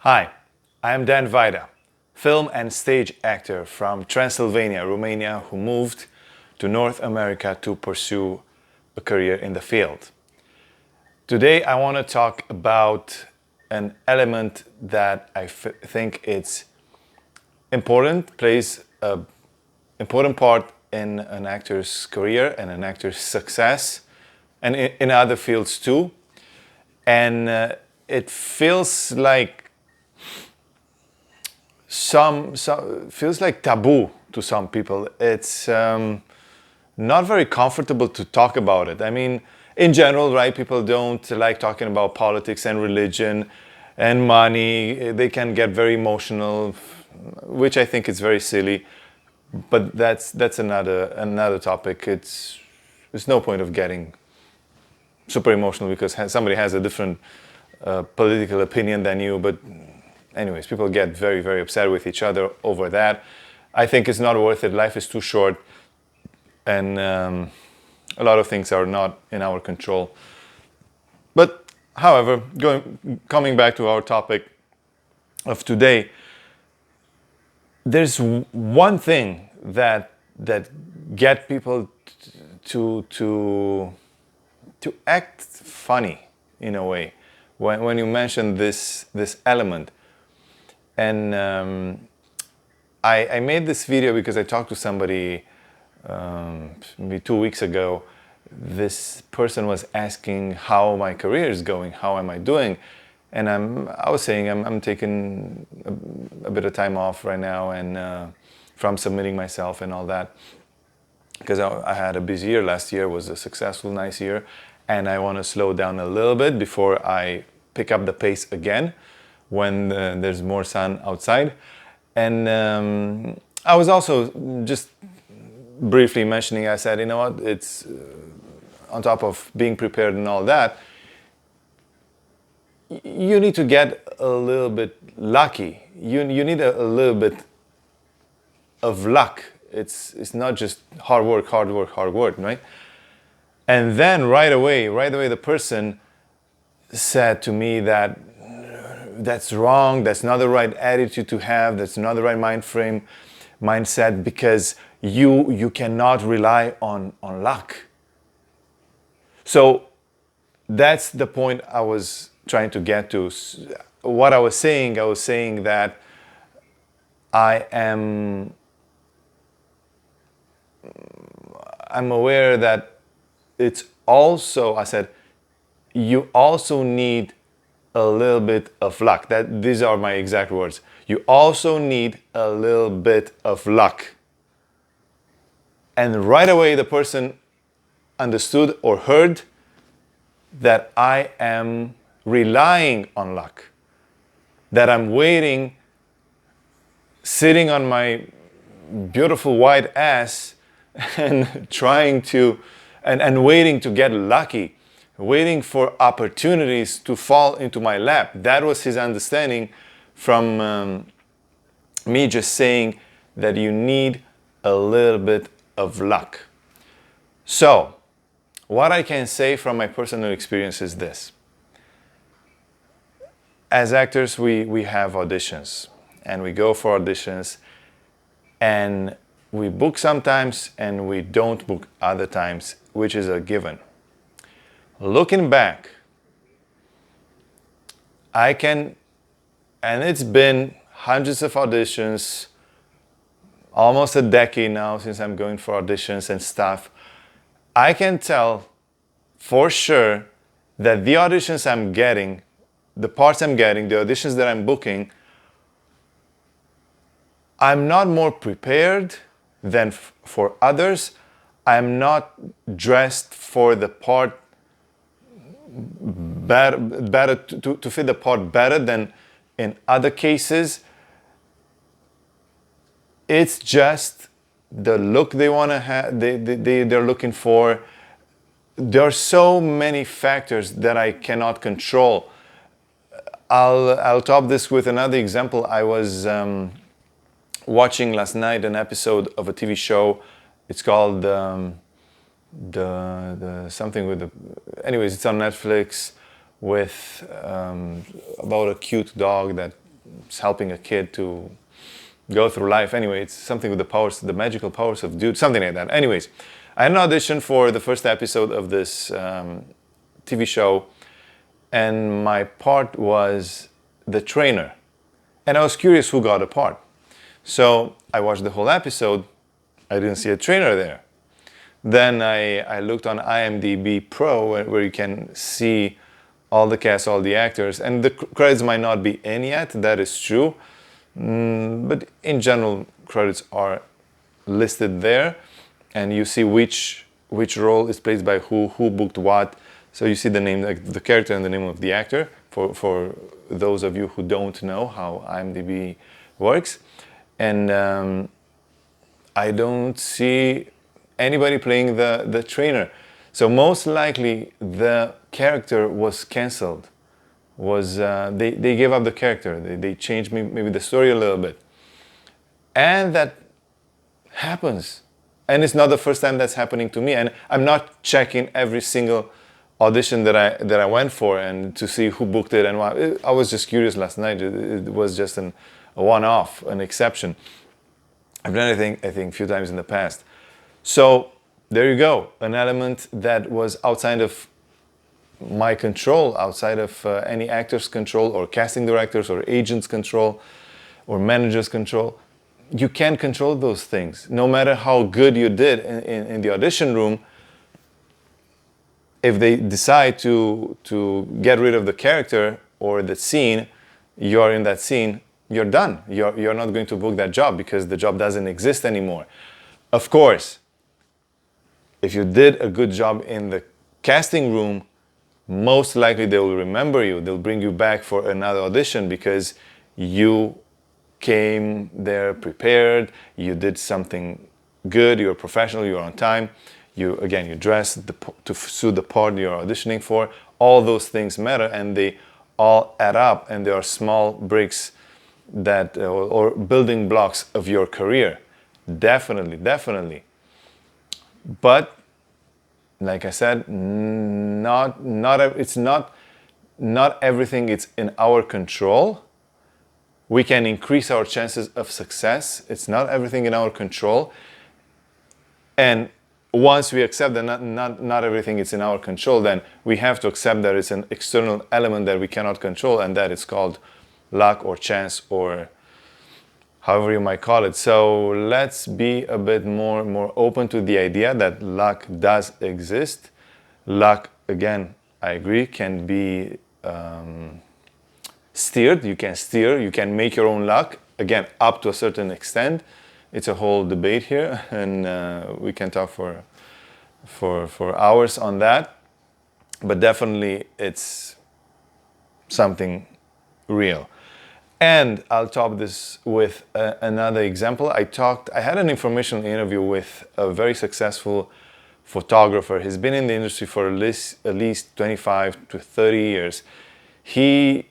Hi, I am Dan Vaida, film and stage actor from Transylvania, Romania, who moved to North America to pursue a career in the field. Today I want to talk about an element that I think it's important, plays an important part in an actor's career and an actor's success, and in other fields too. And it feels like some feels like taboo to some people. It's not very comfortable to talk about it. I mean, in general, right? People don't like talking about politics and religion and money. They can get very emotional, which I think is very silly. But that's another topic. There's no point of getting super emotional because somebody has a different political opinion than you. But anyways, people get very, very upset with each other over that. I think it's not worth it. Life is too short, and a lot of things are not in our control. But however, coming back to our topic of today, there's one thing that get people to act funny in a way when you mention this element. And I made this video because I talked to somebody maybe 2 weeks ago. This person was asking how my career is going, how am I doing, and I was saying I'm taking a bit of time off right now and from submitting myself and all that, because I had a busy year. Last year was a successful, nice year, and I want to slow down a little bit before I pick up the pace again when there's more sun outside. And I was also just briefly mentioning, I said, you know what, it's on top of being prepared and all that, you need to get a little bit lucky. You need a little bit of luck. It's not just hard work, right? And then right away, the person said to me that that's wrong, that's not the right attitude to have, that's not the right mindset, because you cannot rely on luck. So that's the point I was trying to get to. What I was saying that I'm aware that it's also, I said, you also need a little bit of luck. These are my exact words. You also need a little bit of luck. And right away the person understood or heard that I am relying on luck, that I'm waiting, sitting on my beautiful white ass and trying to and waiting to get lucky, waiting for opportunities to fall into my lap. That was his understanding from me just saying that you need a little bit of luck. So, what I can say from my personal experience is this. As actors, we have auditions, and we go for auditions, and we book sometimes, and we don't book other times, which is a given. Looking back, and it's been hundreds of auditions, almost a decade now since I'm going for auditions and stuff. I can tell for sure that the auditions I'm getting, the parts I'm getting, the auditions that I'm booking, I'm not more prepared than for others. I'm not dressed for the part better to fit the part better than in other cases. It's just the look they want to have, they're looking for. There are so many factors that I cannot control. I'll top this with another example. I was watching last night an episode of a TV show. It's called the something with the. Anyways, it's on Netflix with about a cute dog that is helping a kid to go through life. Anyway, it's something with the powers, the magical powers of dude, something like that. Anyways, I had an audition for the first episode of this TV show, and my part was the trainer. And I was curious who got a part. So I watched the whole episode. I didn't see a trainer there. Then I looked on IMDb Pro where you can see all the cast, all the actors, and the credits might not be in yet, that is true. But in general, credits are listed there, and you see which role is played by who booked what. So you see the name, like the character and the name of the actor, for those of you who don't know how IMDb works. And I don't see anybody playing the trainer. So most likely the character was canceled. They gave up the character. They changed maybe the story a little bit. And that happens. And it's not the first time that's happening to me. And I'm not checking every single audition that I went for and to see who booked it and why. I was just curious last night. It was just a one-off, an exception. I've done it, I think, a few times in the past. So there you go, an element that was outside of my control, outside of any actor's control or casting directors or agent's control or manager's control. You can't control those things. No matter how good you did in the audition room, if they decide to get rid of the character or the scene, you're in that scene, you're done. You're not going to book that job because the job doesn't exist anymore. Of course, if you did a good job in the casting room, most likely they will remember you. They'll bring you back for another audition because you came there prepared, you did something good, you're professional, you're on time, you dressed to suit the part you're auditioning for. All those things matter and they all add up, and they are small bricks that or building blocks of your career. Definitely. But like I said, not everything is in our control. We can increase our chances of success. It's not everything in our control. And once we accept that not everything is in our control, then we have to accept that it's an external element that we cannot control, and that it's called luck or chance or however you might call it. So let's be a bit more open to the idea that luck does exist. Luck, again, I agree, can be steered. You can make your own luck, again, up to a certain extent. It's a whole debate here, and we can talk for hours on that. But definitely it's something real. And I'll top this with another example. I had an informational interview with a very successful photographer. He's been in the industry for at least 25 to 30 years. He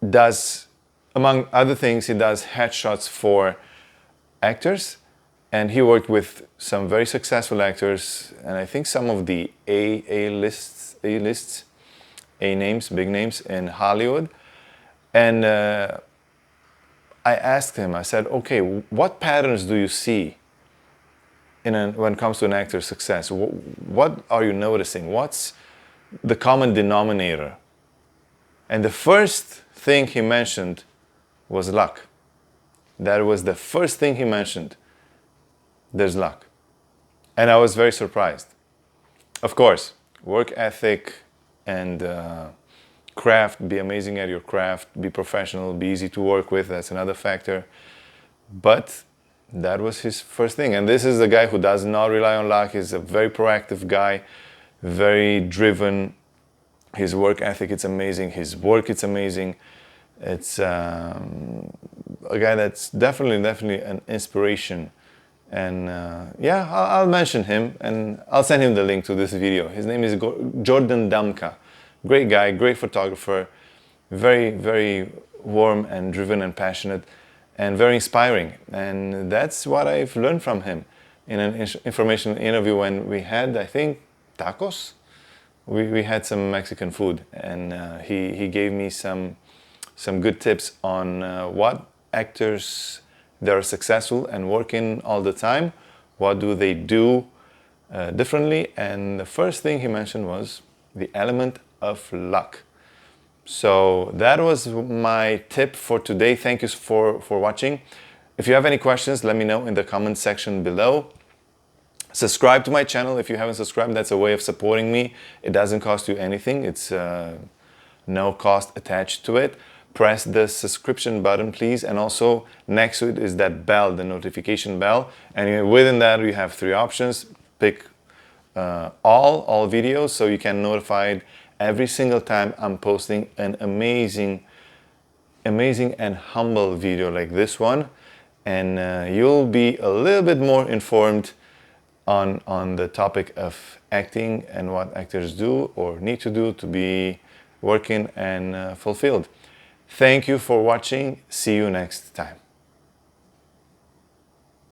does, among other things, he does headshots for actors. And he worked with some very successful actors, and I think some of the A-lists, A names, big names in Hollywood. And I asked him, I said, okay, what patterns do you see when it comes to an actor's success? What are you noticing? What's the common denominator? And the first thing he mentioned was luck. That was the first thing he mentioned. There's luck. And I was very surprised. Of course, work ethic and craft, be amazing at your craft, be professional, be easy to work with, that's another factor. But that was his first thing. And this is a guy who does not rely on luck. He's a very proactive guy, very driven. His work ethic, it's amazing. His work, it's amazing. It's a guy that's definitely an inspiration. And yeah, I'll mention him and I'll send him the link to this video. His name is Jordan Damka. Great guy, great photographer, very warm and driven and passionate and very inspiring. And that's what I've learned from him in an informational interview when we had, I think, tacos. We had some Mexican food, and he gave me some some good tips on what actors that are successful and working all the time, what do they do differently. And the first thing he mentioned was the element of luck. So that was my tip for today. Thank you for watching. If you have any questions, let me know in the comment section below. Subscribe to my channel if you haven't subscribed. That's a way of supporting me. It doesn't cost you anything. It's no cost attached to it. Press the subscription button, please. And also next to it is that bell, the notification bell. And within that, you have 3 options. Pick all videos, so you can notified every single time I'm posting an amazing and humble video like this one. And you'll be a little bit more informed on the topic of acting and what actors do or need to do to be working and fulfilled. Thank you for watching. See you next time.